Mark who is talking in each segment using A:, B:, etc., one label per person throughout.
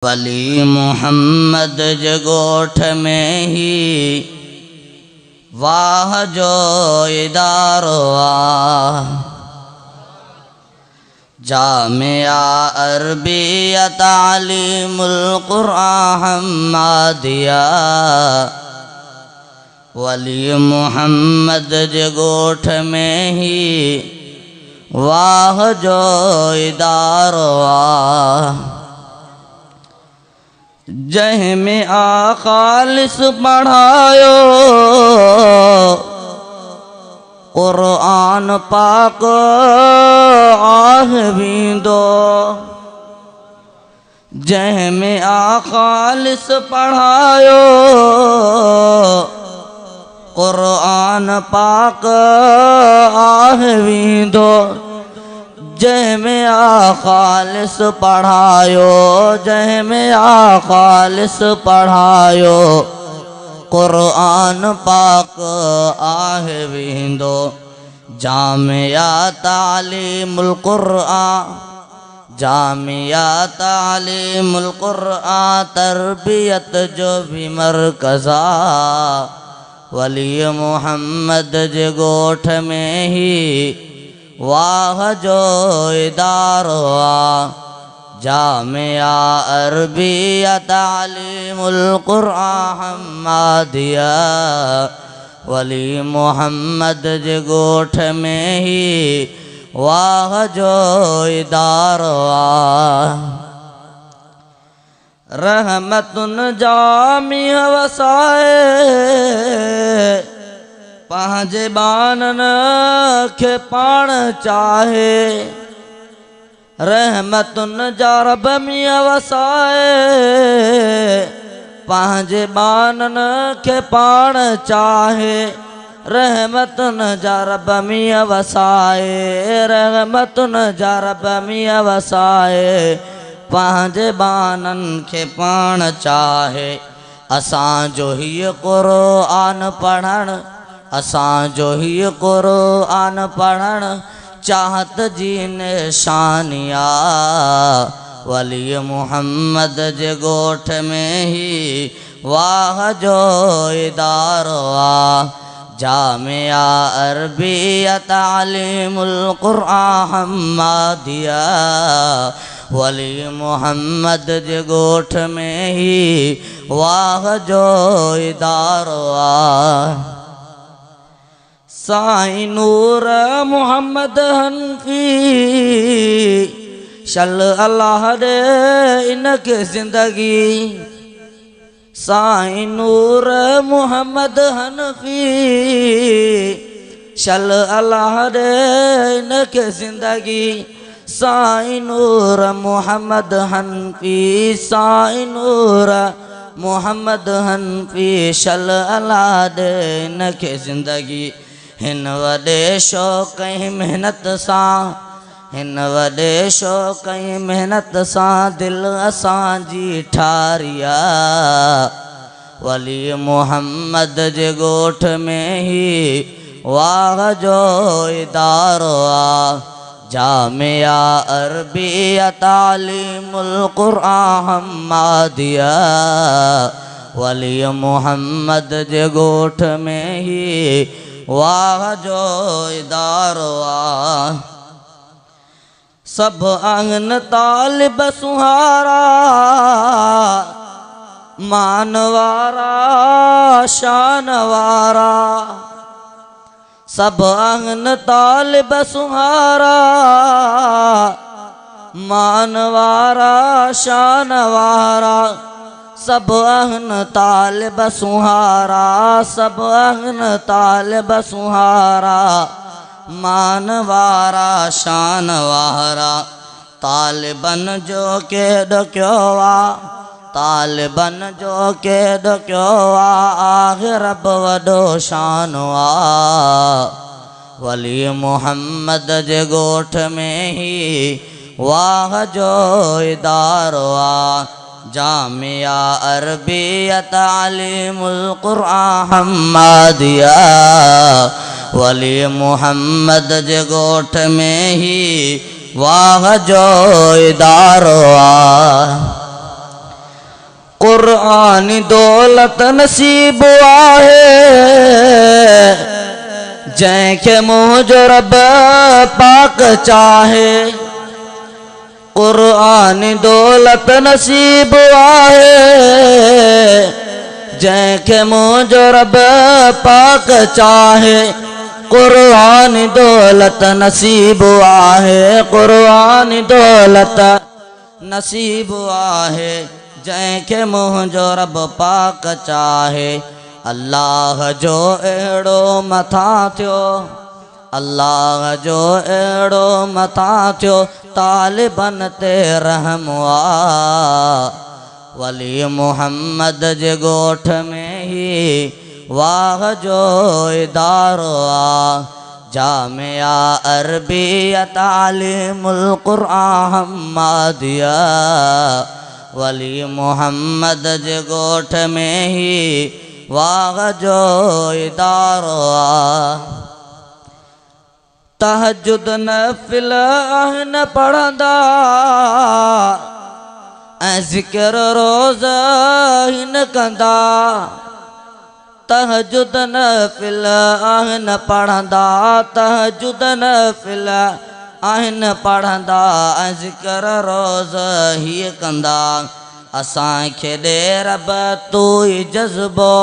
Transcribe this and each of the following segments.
A: वली मोहम्मद जगोठ में ही वाह जो इदारो जामिया अरबिया तालीमुल कुरान हमादिया वली मोहम्मद जगोठ में ही वाह जो इदारो जह में आ खालिस पढ़ायो कुरान पाक आह दो जह में आ खालिस पढ़ायो कुरान पाक आह दो जह में आ खालिस पढ़ायो जह में आ खालिस पढ़ायो कुरान पाक आह विंदो जामिया तालीमुल कुरान जामिया तालीमुल कुरान तरबियत जो भी मरकज़ा वली मोहम्मद जगोठ में ही वाह जो इदारो जामिया अरबिया तालीमुल कुरान हमादिया वली मोहम्मद जगोठ में ही वाह जो इदारो रहमतुन जामिया वसाए पंहिंजे बानन खे पाण चाहे रहमतुन जा रब मियां वसाए पंहिंजे बानन खे पाण चाहे रहमतुन जा रब मियां वसाए रहमतुन जा रब मियां वसाए पंहिंजे बानन खे पाण चाहे असांजो हीअ क़ुरान पढ़ण असांजो हीअ क़ुरान पढ़ण चाहत जी निशानिया वली मोहम्मद जे गोठ में ही वाह जो इदारो जामिया अरबिया तालीमुल कुरान हमादिया वली मोहम्मद जे गोठ में ही वाह जो इदारो साईं नूर मोहम्मद हनफी शल अल्लाह दे इनके जिंदगी साईं नूर मोहम्मद हनफी शल अल्लाह दे इनके जिंदगी साईं नूर मोहम्मद हनफी साईं नूर मोहम्मद हनफी शल अल्लाह दे इनके जिंदगी हिन वॾे शौक़ ऐं मेहनत सां हिन वॾे शौक़ ऐं मेहनत सां दिलि असांजी ठारिया वली मोहम्मद जे गोठ में ही वाह जो इदारो जामिया अरबिया तालीमुल कुरान हमादिया वली मोहम्मद जे गोठ में ही वाह जो इदारो सब आंगन तालिब सुहारा मानवारा शानवारा सब आंगन तालिब सुहारा मानवारा शानवारा सब अहन तालिब सुहारा सब अहन तालिब सुहारा मानवारा शानवारा तालिबन जो केद क्यो तालिबन जो केद क्यो आखिर रब वॾो शानो वली मोहम्मद जे गोठ में ही वाह जो इदारो जामिया अरबिया तालीमुल कुरान हमादिया वली मोहम्मद जे गोठ में ही वाह जो इदारो क़ुरानी दौलत नसीब आहे जंहिंखे मुंहिंजो रब पाक चाहे क़ुरानी दौलत नसीब आहे जंहिंखे मुंहिंजो रब पाक चाहे क़ुरानी दौलत नसीब आहे क़ुरानी दौलत नसीब आहे जंहिंखे मुंहिंजो रब पाक चाहे अल्लाह जो अहिड़ो मथां थियो अल्लाह जो अहिड़ो मथां थियो तालिबन ते रहम वली मोहम्मद जे ॻोठ में ही वाह जो इदारो जामिया अरबिया तालीमुल क़ुरान हमादिया वली मोहम्मद जे ॻोठ में ही वाह जो इदारो तहजुद नफ़िल आहिन पढ़ंदा ऐं ज़िक्र रोज़ हिन कंदा तहजुद नफ़िल आहिन पढ़ंदा तहजुद नफ़िल आहिन पढ़ंदा ऐं ज़िक्र रोज़ हीअ कंदा असांखे ॾे रब तू ई जज़्बो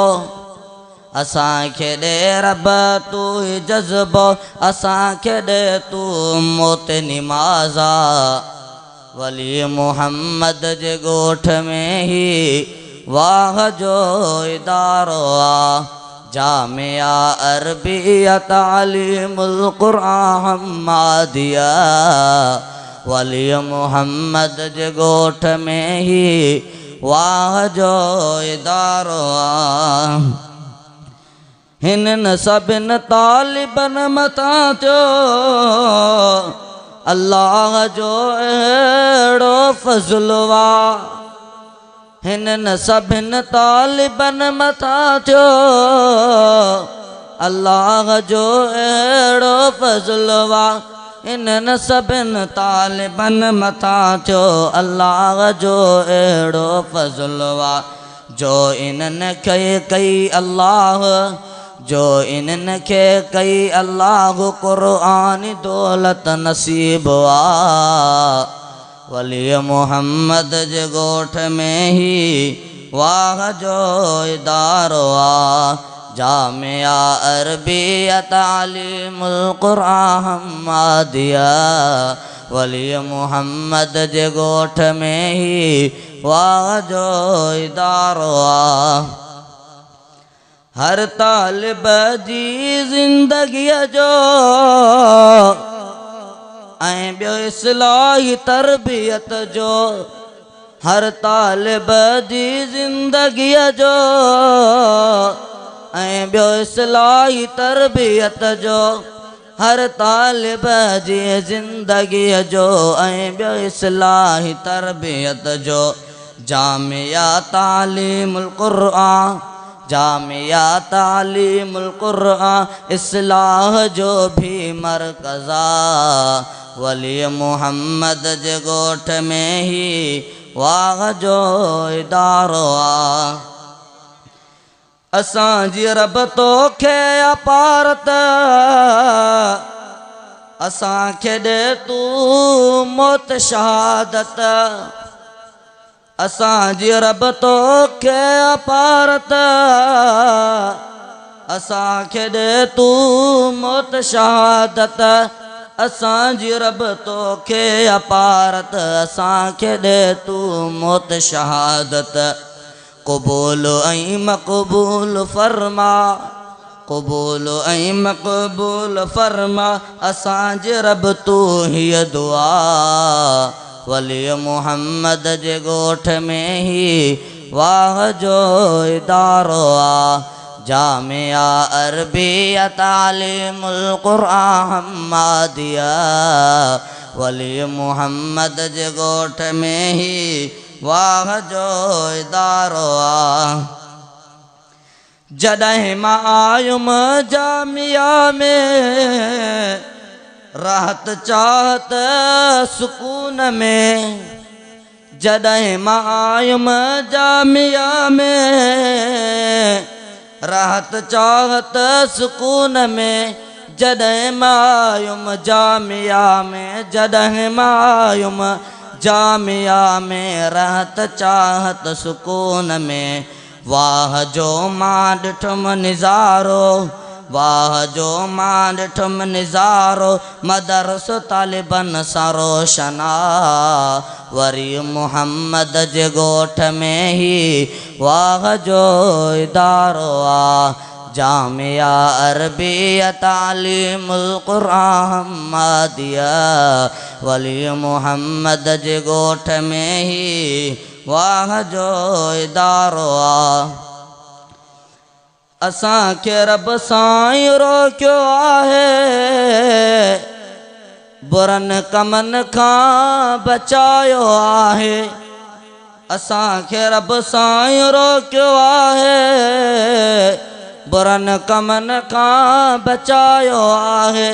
A: असांखे ॾे रब तू ई जज़्बो असांखे ॾे तू मोत निमाज़ा वली मोहम्मद जे ॻोठ में ही वाह जो इदारो जामिया अरबिया तालीमुल क़ुरान हमादिया वली मोहम्मद जे ॻोठ में ही वाह जो इदारो हिननि सभिनि तालिबन मथां थियो अल्लाह जो अहिड़ो फज़्ल हिननि सभिनि तालिबन मथां थियो अल्लाह जो अहिड़ो फज़्ल हिननि सभिनि तालिबन मथां थियो अल्लाह जो अहिड़ो फज़्ल जो इन्हनि खे कई अल्लाह जो इन्हनि खे कई अल्लाह क़ुरानी दौलत नसीब वली मोहम्मद जे ॻोठ में ही वाह जो इदारो जामिया अरबिया तालीमुल क़ुरान हमादिया वली मोहम्मद जे ॻोठ में ही वाह जो इदारो हर तालिब जी ज़िंदगीअ जो ऐं ॿियो इस्लाही तरबियत जो हर तालिब जी ज़िंदगीअ जो ऐं ॿियो इस्लाही तरबियत जो हर तालिब जी ज़िंदगीअ जो ऐं ॿियो इस्लाही तरबियत जो जामिया तालीमुल क़ुरान जामिया तालीमुल क़ुरान इस्लाह जो भी मरकज़ा वली मोहम्मद जे ॻोठ में ही वाह जो इदारो असांजी रब तोखे अपारत असांखे ॾे तू मौत शहादत असांजी रब तोखे अपारत असांखे ॾे तू मौत शहादत असांजी रब तोखे अपारत असांखे ॾे तू मौत शहादत क़बूल ऐं मक़बूल फरमा क़बूल ऐं मक़बूल फरमा असांजे रब तू हीअ दुआ वली मोहम्मद जे ॻोठ में ही वाह जो इदारो जामिया अरबिया तालीमुल क़ुरान हमादिया वली मोहम्मद जे ॻोठ में ही वाह जो इदारो जॾहिं मां आयुमि जामिया में राहत चाहत सुकून में जॾहिं मां आयुमि जामिया में राहत चाहत सुकून में जॾहिं मां आयुमि जामिया में जॾहिं मां आयुमि जामिया में राहत चाहत सुकून में वाह जो मां ॾिठुमि निज़ारो वाह जो मां ॾिठुमि निज़ारो मदरसो तालिबन सां रोशना वरी मुहम्मद जे ॻोठ में ही वाह जो इदारो आहे जामिया अरबिया तालीमुल क़ुरान हमादिया वली मुहम्मद जे ॻोठ में ही वाह जो इदारो आहे असांखे रब साईं रोकियो आहे बुरनि कमनि खां बचायो आहे असांखे रब साईं रोकियो आहे बुरनि कमनि खां बचायो आहे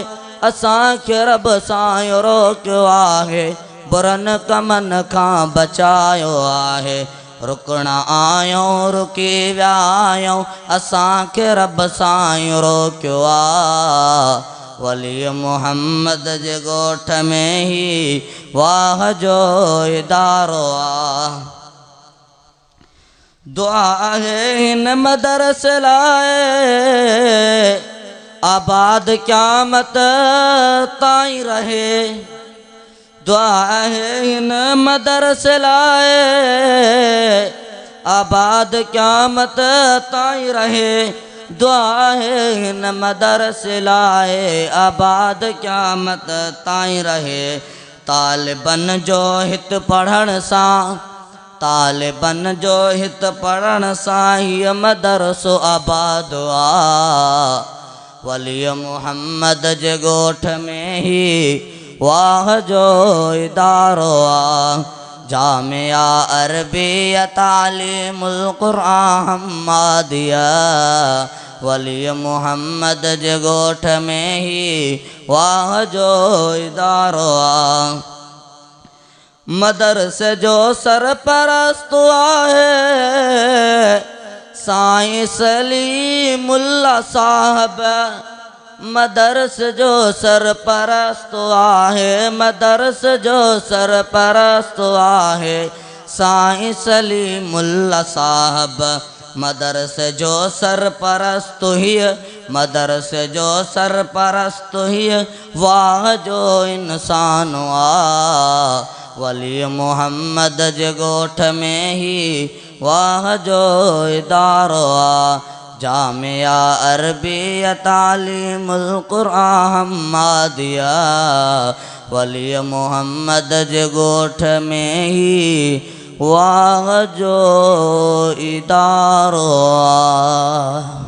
A: असांखे रब साईं रोकियो आहे बुरनि कमनि खां बचायो आहे रुकणा आयूं रुकी विया आयूं असांखे रब साईं रोकियो आहे वली मुहम्मद जे ॻोठ में ही वाह जो इदारो आहे दुआ आहे हिन मदरसे लाइ आबाद क़यामत ताईं रहे दुआ आहे हिन मदरसे लाइ आबाद क़यामत ताईं रहे दुआ आहे हिन मदरसे लाइ आबाद क़यामत ताईं रहे तालिबन जो हित पढ़ण सां तालिबन जो हित पढ़ण सां हीअ मदरसो आबाद आहे वली मुहम्मद जे ॻोठ में ही वाह जो इदारो आहे जामिया अरबिया तालीमुल क़ुरान हमादिया वली मुहम्मद जे ॻोठ में ही वाह जो इदारो आहे मदरसे जो सरपरस्त आहे साईं सलीमुल्लाह साहब मदरस जो सरपरस्त आहे मदरस जो सरपरस्त आहे साईं सलीमुल्लाह साहब मदरस जो सरपरस्त हीअ मदरस जो सरपरस्त हीअ वाह जो इंसान आहे वली मुहम्मद जे ॻोठ में ही वाह जो इदारो आहे जामिया अरबिया तालीमुल क़ुरान हमादिया वली मुहम्मद जे ॻोठ में ही वाह जो इदारो आहे